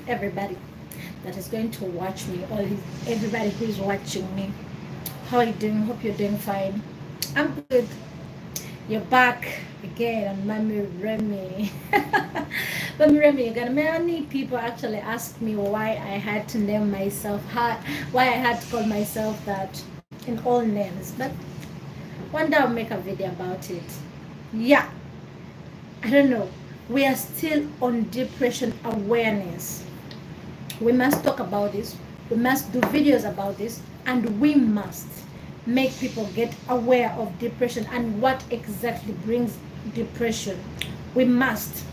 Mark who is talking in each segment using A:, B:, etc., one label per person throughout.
A: everybody that is going to watch me, or everybody who is watching me. How are you doing? Hope you're doing fine. I'm good. You're back again on Mommy Remy. Mommy Remy, again, many people actually asked me why I had to name myself, why I had to call myself that in all names. But one day I'll make a video about it. Yeah, I don't know. We are still on depression awareness. We must talk about this. We must do videos about this, and we must make people get aware of depression and what exactly brings depression. We must,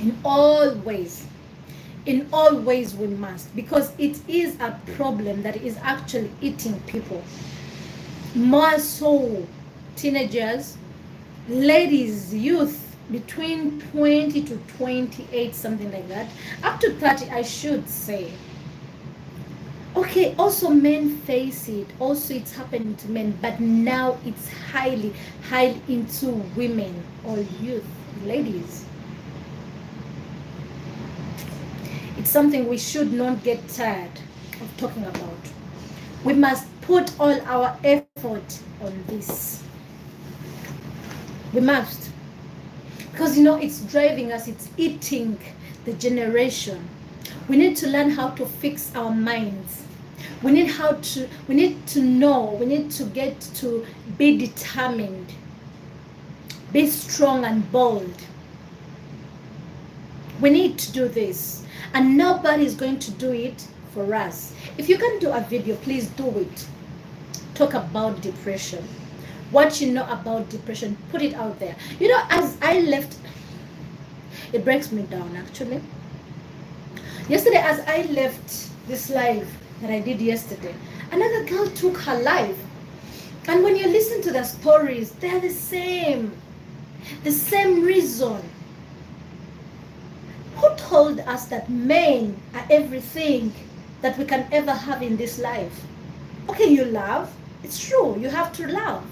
A: in all ways. In all ways, we must, because it is a problem that is actually eating people. More so, teenagers, ladies, youth, between 20 to 28, something like that, up to 30, I should say. Okay, also men face it. Also, it's happening to men, but now it's highly into women or youth, ladies. It's something we should not get tired of talking about. We must put all our effort on this. We must. Because it's driving us, it's eating the generation. We need to learn how to fix our minds. We need to know, we need to get to be determined, be strong and bold. We need to do this, and nobody is going to do it for us. If you can do a video, please do it. Talk about depression. What you know about depression, put it out there. As I left, it breaks me down actually. Yesterday, as I left this live that I did yesterday, another girl took her life. And when you listen to the stories, they're the same reason. Who told us that men are everything that we can ever have in this life? Okay, you love. It's true, you have to love.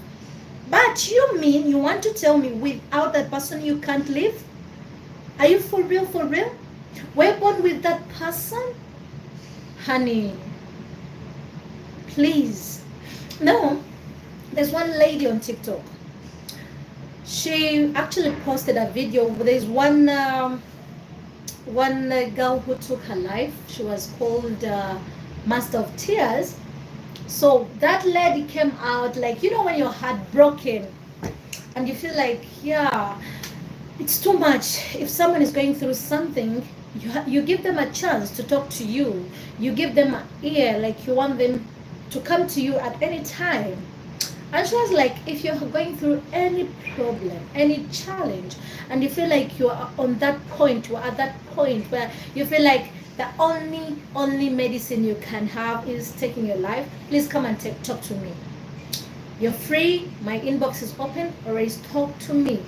A: But you mean you want to tell me without that person you can't live? Are you for real, for real? We're born with that person? Honey, please. No, there's one lady on TikTok. She actually posted a video. There's one girl who took her life. She was called Master of Tears. So that lady came out, like, when you're heartbroken and you feel like, yeah, it's too much. If someone is going through something, you give them a chance to talk to you. You give them an ear, like you want them to come to you at any time. And she was like, if you're going through any problem, any challenge, and you feel like you are on that point, you are at that point where you feel like the only medicine you can have is taking your life, please come and talk to me. You're free, my inbox is open, always talk to me.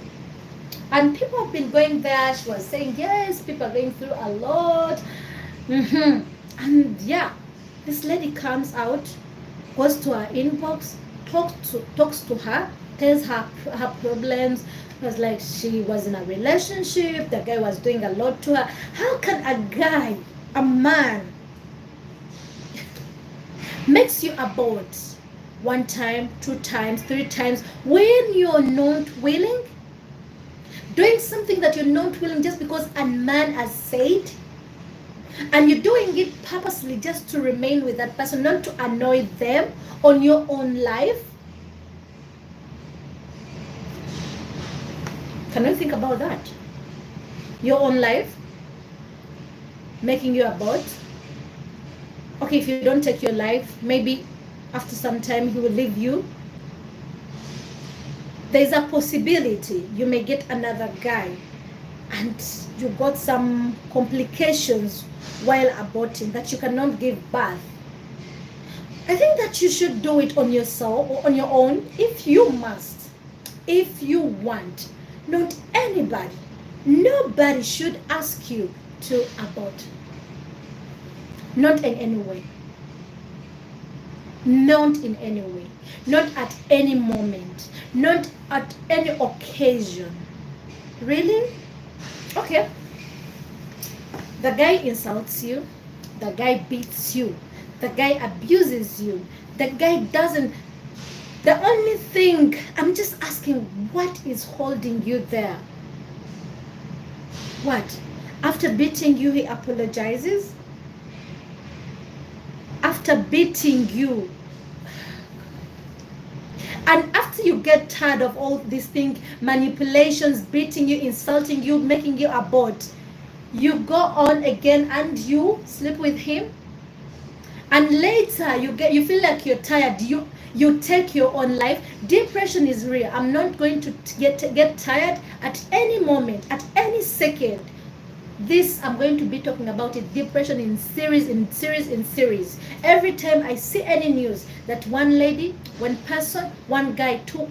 A: And people have been going there. She was saying, yes, people are going through a lot. And yeah, this lady comes out, goes to her inbox, talks to her, tells her problems. It was like she was in a relationship, the guy was doing a lot to her. How can a guy, a man, makes you abort 1 time, 2 times, 3 times when you're not willing? Doing something that you're not willing just because a man has said, and you're doing it purposely just to remain with that person, not to annoy them on your own life. Can you think about that? Your own life making you abort. Okay, if you don't take your life, maybe after some time he will leave you. There's a possibility you may get another guy and you got some complications while aborting that you cannot give birth. I think that you should do it on yourself or on your own if you must, if you want. Not anybody. Nobody should ask you to abort. Not in any way. Not in any way. Not at any moment. Not at any occasion. Really? Okay. The guy insults you, the guy beats you, the guy abuses you, the guy doesn't. The only thing, I'm just asking, what is holding you there? What? After beating you, he apologizes? After beating you, and after you get tired of all these things, manipulations, beating you, insulting you, making you abort, you go on again and you sleep with him, and later you feel like you're tired, you take your own life. Depression is real. I'm not going to get tired at any moment, at any second. This, I'm going to be talking about it, depression in series. Every time I see any news that one lady, one person, one guy took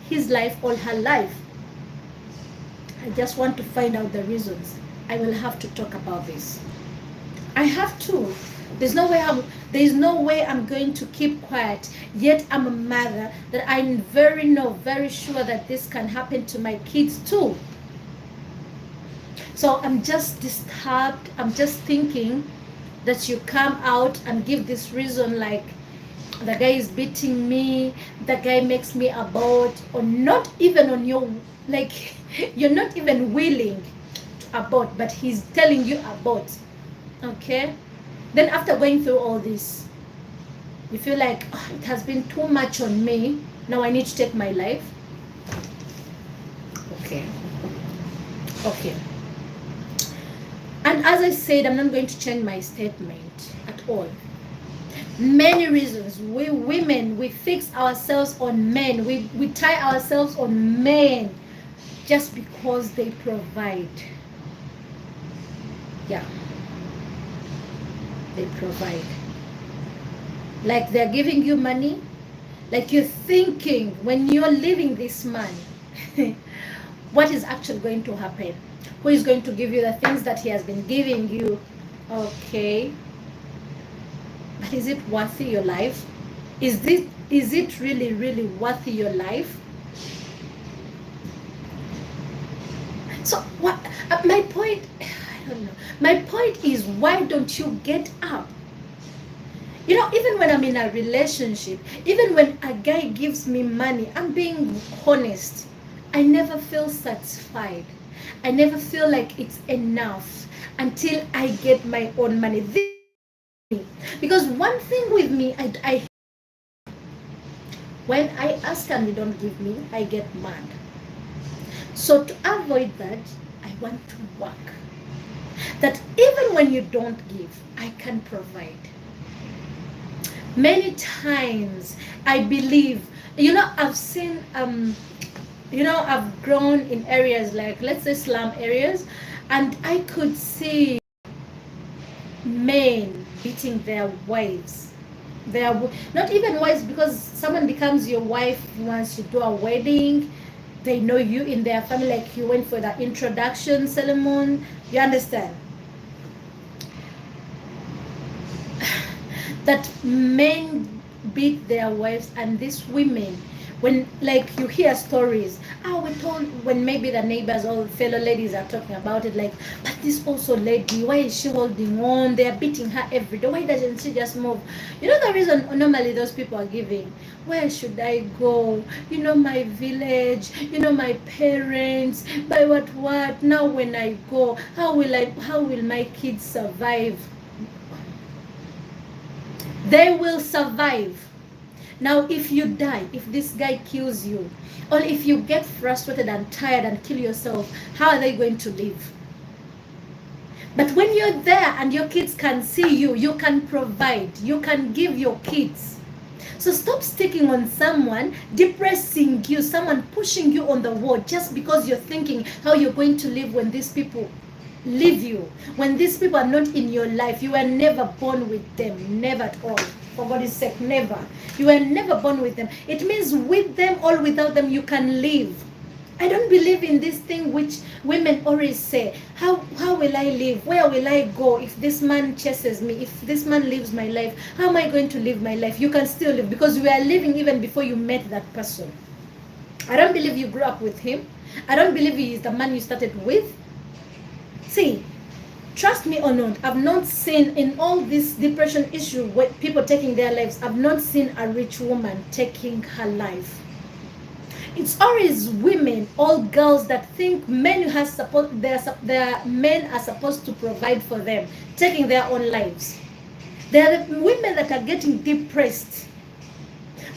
A: his life or her life, I just want to find out the reasons. I will have to talk about this. I have to. There's no way I'm going to keep quiet. Yet I'm a mother that I'm very sure that this can happen to my kids too. So I'm just disturbed. I'm just thinking that you come out and give this reason, like the guy is beating me, the guy makes me abort, or not even on your, like, you're not even willing to abort, but he's telling you abort. Okay? Then after going through all this, you feel like, oh, it has been too much on me. Now I need to take my life. Okay. And as I said, I'm not going to change my statement at all. Many reasons. We women, we fix ourselves on men. We tie ourselves on men just because they provide. Yeah. They provide. Like they're giving you money. Like you're thinking when you're leaving this man, what is actually going to happen? Who is going to give you the things that he has been giving you? Okay. But is it worth your life? Is it really worth your life? So what my point, I don't know. My point is, why don't you get up? You know, even when I'm in a relationship, even when a guy gives me money, I'm being honest, I never feel satisfied. I never feel like it's enough until I get my own money. Because one thing with me, I when I ask and you don't give me, I get mad. So to avoid that, I want to work. That even when you don't give, I can provide. Many times I believe, you know, I've seen you know, I've grown in areas like, let's say, slum areas, and I could see men beating their wives. They are not even wives, because someone becomes your wife once you do a wedding. They know you in their family, like you went for the introduction ceremony. You understand? That men beat their wives, and these women, when, like, you hear stories, we're told, when maybe the neighbors or fellow ladies are talking about it, like, but this also lady, why is she holding on? They are beating her every day. Why doesn't she just move? You know the reason normally those people are giving? Where should I go? You know, my village, you know, my parents, by what? Now when I go, how will my kids survive? They will survive. Now, if you die, if this guy kills you, or if you get frustrated and tired and kill yourself, how are they going to live? But when you're there and your kids can see you, you can provide, you can give your kids. So stop sticking on someone, depressing you, someone pushing you on the wall just because you're thinking how you're going to live when these people leave you. When these people are not in your life, you were never born with them, never at all. For God's sake, never. You were never born with them. It means with them or without them, you can live. I don't believe in this thing which women always say, how will I live? Where will I go if this man chases me? If this man lives my life, how am I going to live my life? You can still live, because you are living even before you met that person. I don't believe you grew up with him. I don't believe he is the man you started with. See, Trust me or not, I've not seen in all this depression issue with people taking their lives, I've not seen a rich woman taking her life. It's always women, all girls that think men has supposed their men are supposed to provide for them, taking their own lives. There are the women that are getting depressed.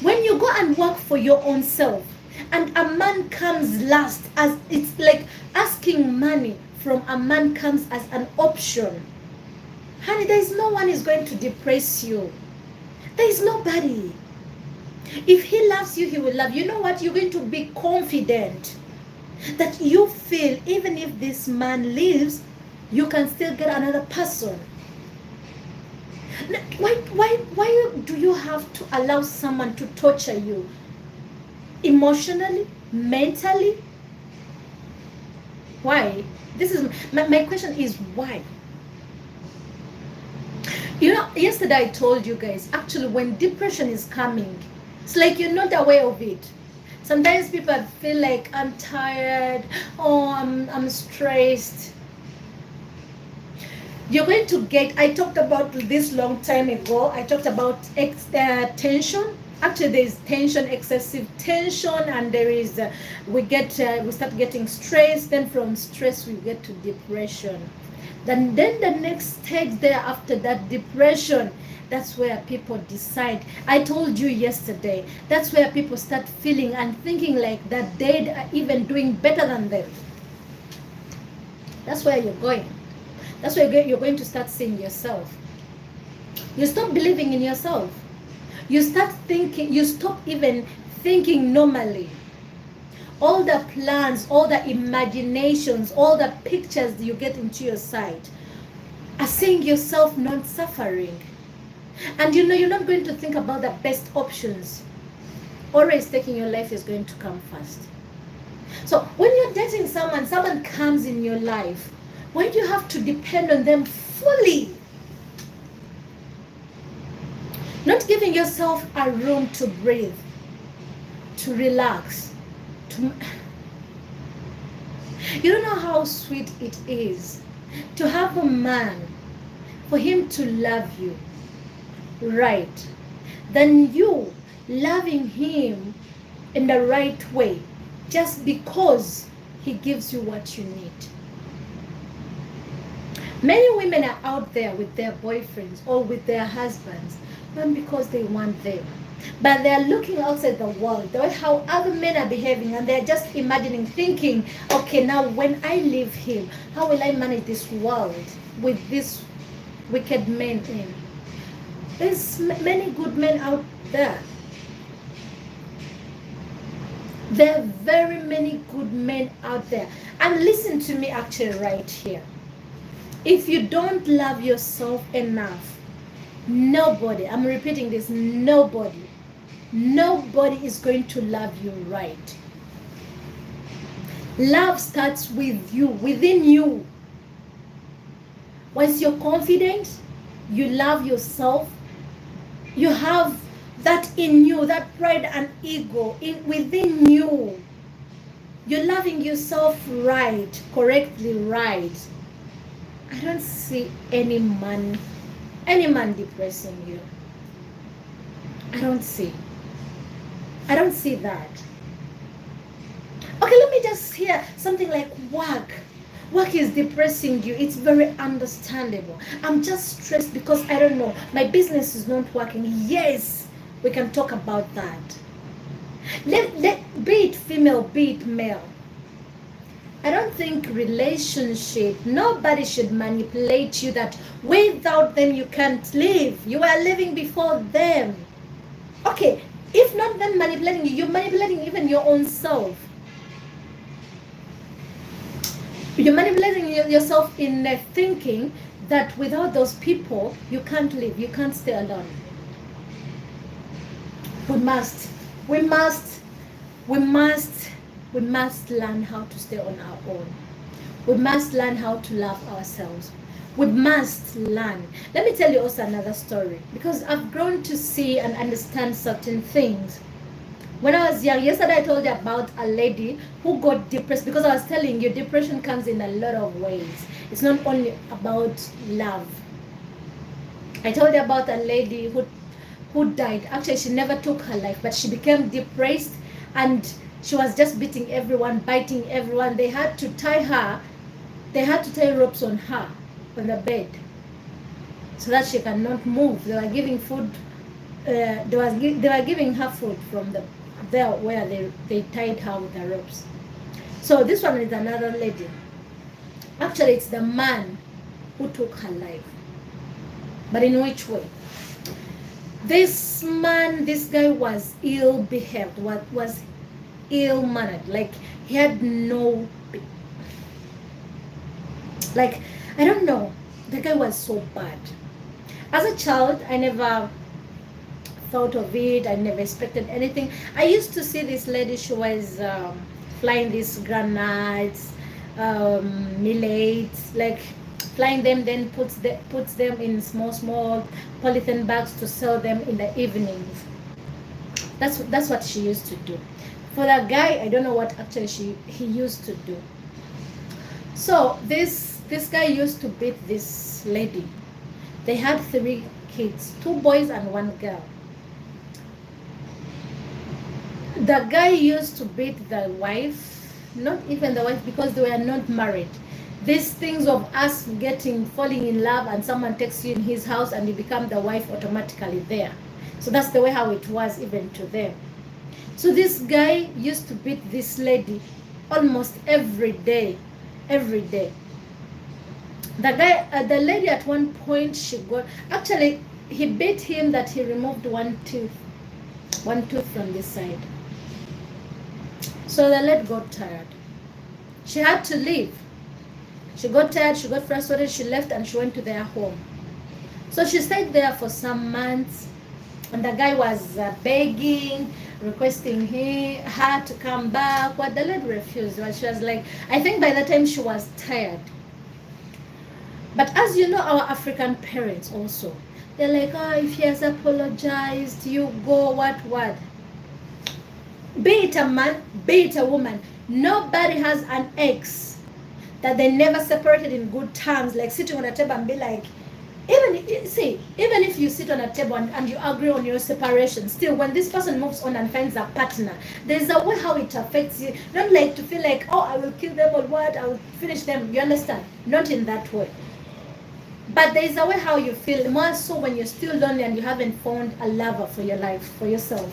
A: When you go and work for your own self, and a man comes last, as it's like asking money from a man comes as an option. Honey, there is no one is going to depress you. There is nobody. If he loves you, he will love you. You know what? You're going to be confident that you feel even if this man leaves, you can still get another person. Why do you have to allow someone to torture you? Emotionally, mentally? Why? This is my question is why? You know, yesterday I told you guys, actually when depression is coming, it's like you're not aware of it. Sometimes people feel like I'm tired, oh, I'm stressed. You're going to get, I talked about this long time ago, I talked about tension. Actually, there's tension, excessive tension, and there is, we start getting stressed, then from stress we get to depression. Then the next stage there after that depression, that's where people decide. I told you yesterday, that's where people start feeling and thinking like that they are even doing better than them. That's where you're going. That's where you're going to start seeing yourself. You stop believing in yourself. You start thinking, you stop even thinking normally. All the plans, all the imaginations, all the pictures you get into your sight are seeing yourself not suffering. And you know, you're not going to think about the best options. Always taking your life is going to come first. So when you're dating someone, someone comes in your life, why do you have to depend on them fully? Not giving yourself a room to breathe, to relax. You don't know how sweet it is to have a man, for him to love you, right? Then you loving him in the right way, just because he gives you what you need. Many women are out there with their boyfriends or with their husbands, not because they want them, but they are looking outside the world, how other men are behaving, and they're just imagining, thinking, okay, now when I leave him, how will I manage this world with these wicked men in? There's many good men out there. There are very many good men out there. And listen to me actually right here. If you don't love yourself enough, nobody, I'm repeating this, nobody is going to love you right. Love starts with you, within you. Once you're confident, you love yourself, you have that in you, that pride and ego within you. You're loving yourself right, correctly right. I don't see any man depressing you. I don't see that. Okay, let me just hear something like work. Work is depressing you. It's very understandable. I'm just stressed because I don't know, my business is not working. Yes, we can talk about that. Be it female, be it male. I don't think relationship, nobody should manipulate you that without them you can't live. You are living before them. Okay, if not them manipulating you, you're manipulating even your own self. You're manipulating yourself in thinking that without those people, you can't live, you can't stay alone. We must learn how to stay on our own. We must learn how to love ourselves. We must learn. Let me tell you also another story, because I've grown to see and understand certain things. When I was young, yesterday I told you about a lady who got depressed, because I was telling you depression comes in a lot of ways. It's not only about love. I told you about a lady who died. Actually, she never took her life, but she became depressed and she was just beating everyone, biting everyone. They had to tie her, they had to tie ropes on her, on the bed, so that she cannot move. They were giving food, they were giving her food from there where they tied her with the ropes. So this one is another lady. Actually, it's the man who took her life. But in which way? This man, this guy was ill behaved, was ill mannered. Like, he had no, like, I don't know, the guy was so bad. As a child, I never thought of it. I never expected anything. I used to see this lady. She was flying these granites, millets, like flying them, then puts them in small polythene bags to sell them in the evenings. That's what she used to do. For that guy, I don't know what actually he used to do. So this guy used to beat this lady. They had 3 kids, 2 boys and 1 girl. The guy used to beat the wife, not even the wife, because they were not married. These things of us falling in love, and someone takes you in his house and you become the wife automatically there. So that's the way how it was even to them. So this guy used to beat this lady almost every day. The lady at one point, actually he beat him that he removed one tooth from this side. So the lady got tired. She had to leave. She got tired, she got frustrated, she left and she went to their home. So she stayed there for some months, and the guy was begging, requesting her to come back, but the lady refused. But she was like, I think by the time she was tired. But as you know, our African parents also, they're like, if he has apologized, you go, what? Be it a man, be it a woman, nobody has an ex that they never separated in good terms, like sitting on a table and be like, even if you sit on a table and you agree on your separation, still when this person moves on and finds a partner, there's a way how it affects you. Not like to feel like, I will kill them or what, I will finish them. You understand? Not in that way. But there's a way how you feel, more so when you're still lonely and you haven't found a lover for your life, for yourself.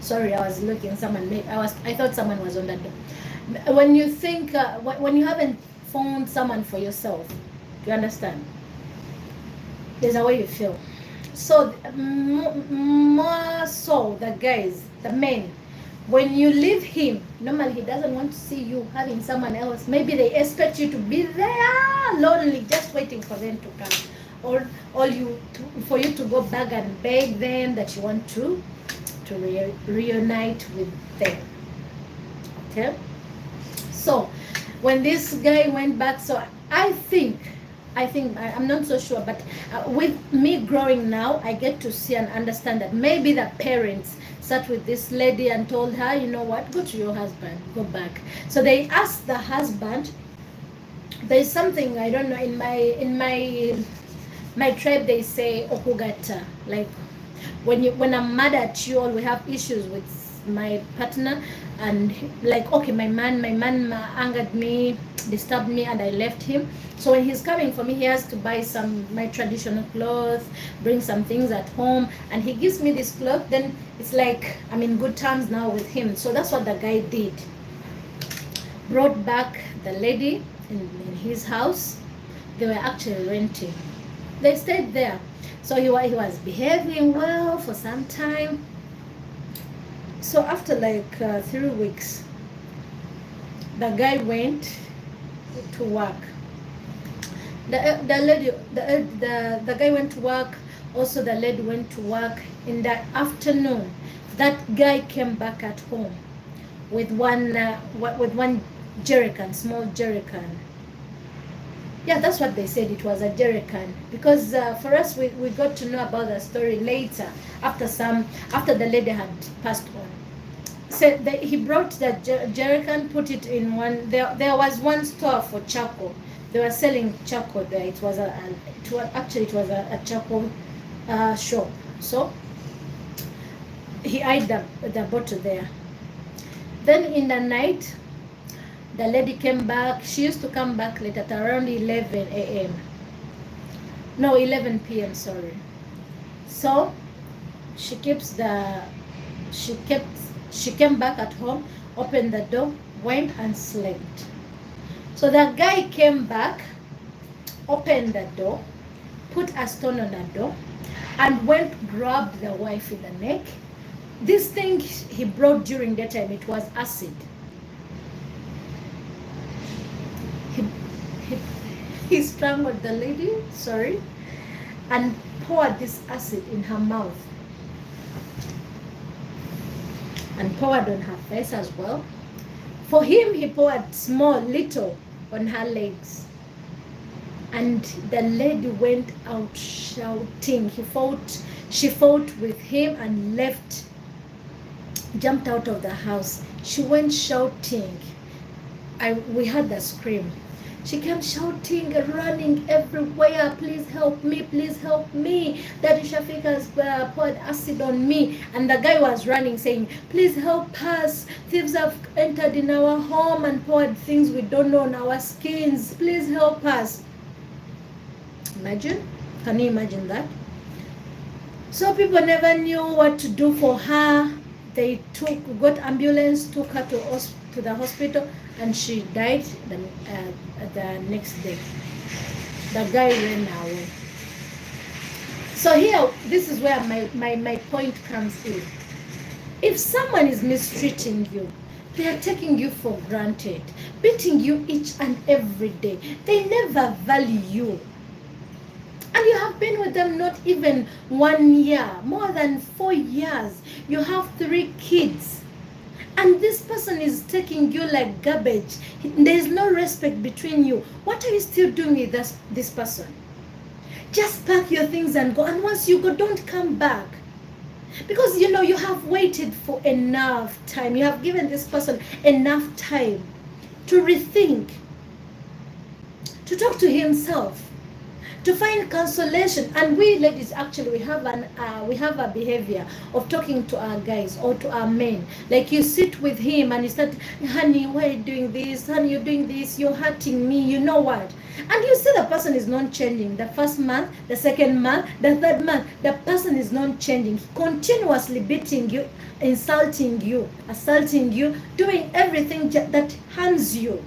A: Sorry, I was looking, I thought someone was on that door. When you think, when you haven't found someone for yourself, you understand? There's a way you feel. So more so the guys, the men, when you leave him, normally he doesn't want to see you having someone else. Maybe they expect you to be there lonely, just waiting for them to come, or for you to go back and beg them that you want to reunite with them. Okay. So when this guy went back, so I think I'm not so sure, but with me growing now, I get to see and understand that maybe the parents sat with this lady and told her, you know what, go to your husband, go back. So they asked the husband. There's something, I don't know, in my tribe they say okugata, like when I'm mad at you, or we have issues with my partner, and like, okay, my man angered me, disturbed me, and I left him. So when he's coming for me, he has to buy my traditional clothes, bring some things at home, and he gives me this cloth. Then it's like I'm in good terms now with him. So that's what the guy did. Brought back the lady in his house. They were actually renting. They stayed there. So he was behaving well for some time. So after like 3 weeks, the guy went to work. The guy went to work. Also, the lady went to work. In the afternoon, that guy came back at home with one jerrycan, small jerrycan. Yeah, that's what they said. It was a jerrycan, because for us, we got to know about the story later, after the lady had passed on. So he brought the jerrycan, put it in one. There was one store for charcoal. They were selling charcoal there. It was a charcoal shop. So he eyed the bottle there. Then in the night, the lady came back. She used to come back late at around 11 a.m. No, 11 p.m. Sorry. So she came back at home, opened the door, went and slept. So the guy came back, opened the door, put a stone on the door, and went grabbed the wife in the neck. This thing he brought during that time, it was acid. He strangled the lady, and poured this acid in her mouth. And poured on her face as well. For him, he poured little on her legs. And the lady went out shouting. She fought with him and left, jumped out of the house. She went shouting. We heard the scream. She came shouting, running everywhere. Please help me, please help me. Daddy Shafiq has poured acid on me. And the guy was running saying, please help us. Thieves have entered in our home and poured things we don't know on our skins. Please help us. Imagine. Can you imagine that? So people never knew what to do for her. They got ambulance, took her to the hospital, and she died the next day. The guy ran away. So here, this is where my point comes in. If someone is mistreating you, they are taking you for granted, beating you each and every day, they never value you. And you have been with them not even 1 year, more than 4 years. You have 3 kids. And this person is taking you like garbage. There is no respect between you. What are you still doing with this person? Just pack your things and go. And once you go, don't come back. Because you have waited for enough time. You have given this person enough time to rethink, to talk to himself, to find consolation. And we ladies, actually, we have a behavior of talking to our guys or to our men. Like, you sit with him and you start, honey, why are you doing this? Honey, you're doing this, you're hurting me, you know what? And you see the person is not changing. The first month, the second month, the third month, the person is not changing. Continuously beating you, insulting you, assaulting you, doing everything that harms you.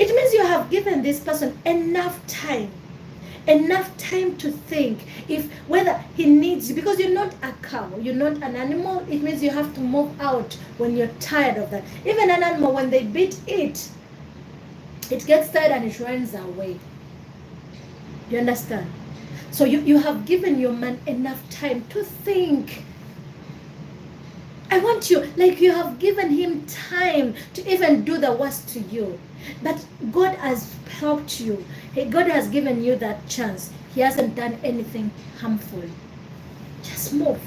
A: It means you have given this person enough time to think whether he needs you, because you're not a cow, you're not an animal. It means you have to move out when you're tired of that. Even an animal, when they beat it gets tired and it runs away. You understand? So you have given your man enough time to think. I want you, like, you have given him time to even do the worst to you. But God has helped you. God has given you that chance. He hasn't done anything harmful. Just move.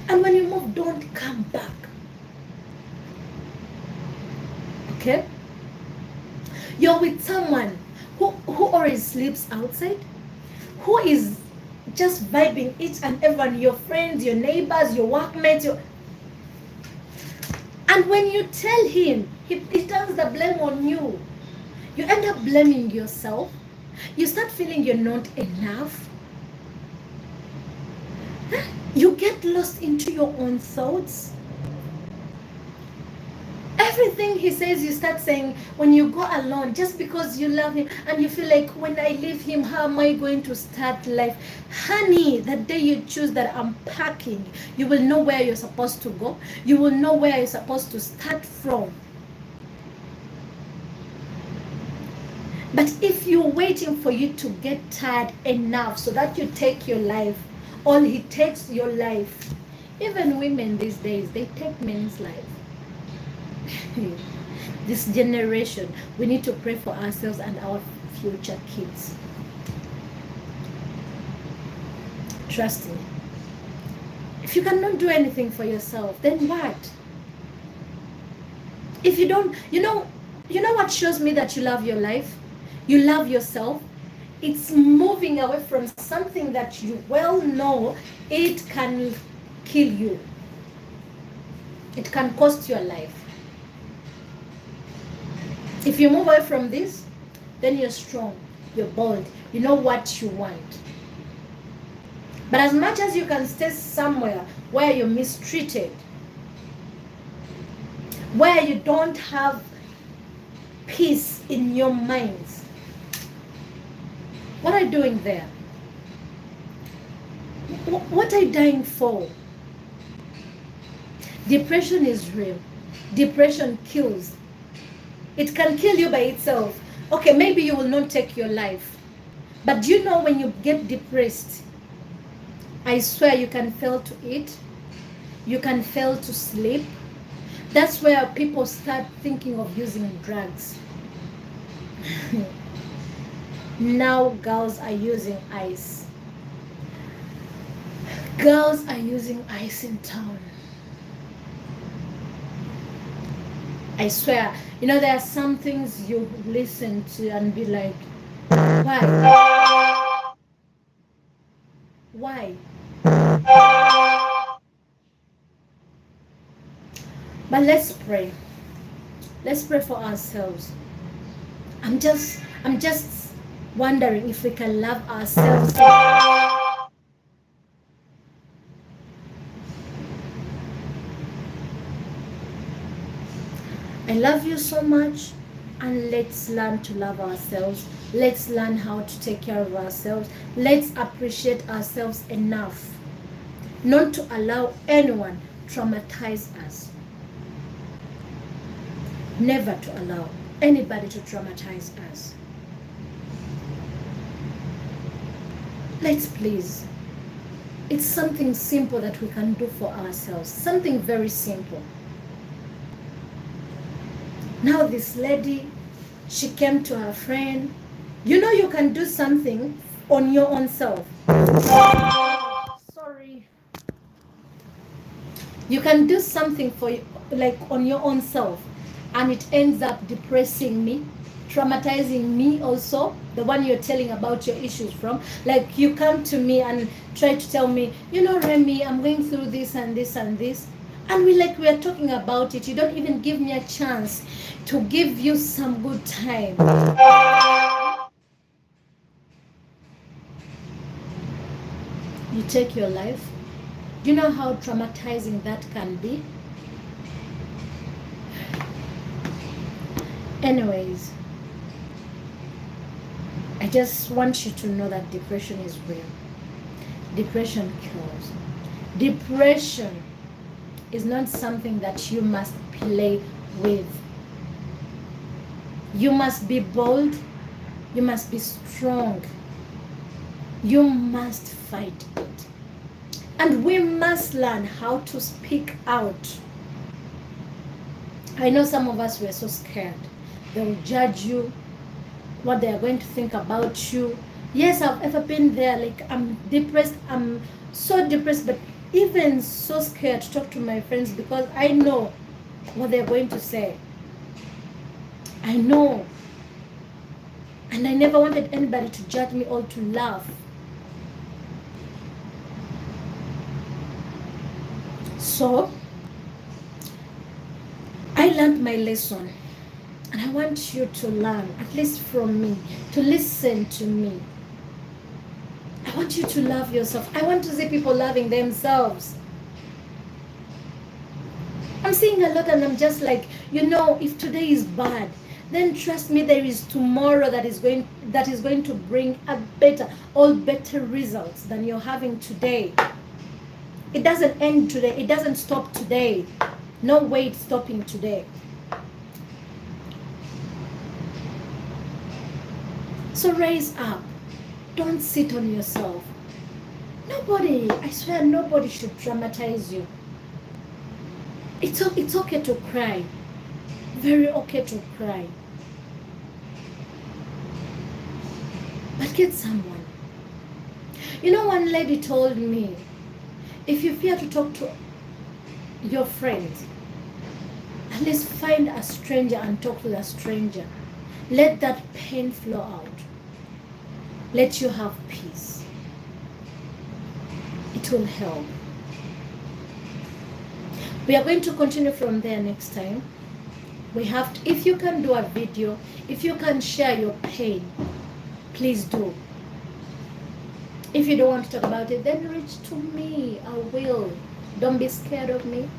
A: And when you move, don't come back. Okay? You're with someone who always sleeps outside, who is just vibing each and everyone, your friends, your neighbors, your workmates, and when you tell him, he turns the blame on you. You end up blaming yourself. You start feeling you're not enough. You get lost into your own thoughts. Everything he says, you start saying when you go alone, just because you love him and you feel like, when I leave him, how am I going to start life? Honey, the day you choose that I'm packing, you will know where you're supposed to go. You will know where you're supposed to start from. But if you're waiting for you to get tired enough so that you take your life, or he takes your life, even women these days, they take men's life. this generation, we need to pray for ourselves and our future kids. Trust me. If you cannot do anything for yourself, then what? If you don't, you know what shows me that you love your life? You love yourself. It's moving away from something that you well know it can kill you. It can cost your life. If you move away from this, then you're strong, you're bold, you know what you want. But as much as you can stay somewhere where you're mistreated, where you don't have peace in your minds, what are you doing there? What are you dying for? Depression is real. Depression kills. It can kill you by itself. Okay, maybe you will not take your life. But do you know when you get depressed, I swear you can fail to eat. You can fail to sleep. That's where people start thinking of using drugs. Now girls are using ice. Girls are using ice in town. I swear, there are some things you listen to and be like, why? Why? But let's pray. Let's pray for ourselves. I'm just wondering if we can love ourselves. I love you so much, and let's learn to love ourselves. Let's learn how to take care of ourselves. Let's appreciate ourselves enough not to allow anyone traumatize us. Never to allow anybody to traumatize us. Let's please. It's something simple that we can do for ourselves. Something very simple. Now this lady, she came to her friend. You can do something on your own self. Sorry. You can do something for you, like on your own self, and it ends up depressing me, traumatizing me also, the one you're telling about your issues from. Like you come to me and try to tell me, Remy, I'm going through this and this and this. And we are talking about it. You don't even give me a chance to give you some good time. You take your life. Do you know how traumatizing that can be? Anyways, I just want you to know that depression is real. Depression kills. Depression is not something that you must play with. You must be bold. You must be strong. You must fight it. And we must learn how to speak out. I know some of us were so scared. They will judge you, what they are going to think about you. Yes, I've ever been there. Like, I'm depressed. I'm so depressed, but even so scared to talk to my friends because I know what they're going to say. I know. And I never wanted anybody to judge me or to laugh. So, I learned my lesson. And I want you to learn, at least from me, to listen to me. I want you to love yourself. I want to see people loving themselves. I'm seeing a lot and I'm just like, if today is bad, then trust me, there is tomorrow that is going to bring better results than you're having today. It doesn't end today. It doesn't stop today. No way it's stopping today. So raise up. Don't sit on yourself. Nobody, I swear, nobody should traumatize you. It's okay to cry. Very okay to cry. But get someone. You know, one lady told me, if you fear to talk to your friends, at least find a stranger and talk to the stranger. Let that pain flow out. Let you have peace. It will help. We are going to continue from there next time. We have to, if you can do a video, if you can share your pain, please do. If you don't want to talk about it, then reach to me. I will. Don't be scared of me.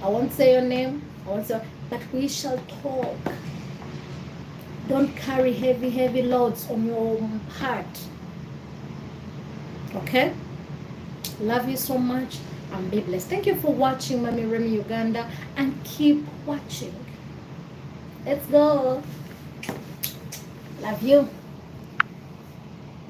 A: I won't say your name. But we shall talk. Don't carry heavy loads on your heart. Okay? Love you so much and be blessed. Thank you for watching Mami Remi Uganda, and keep watching. Let's go. Love you.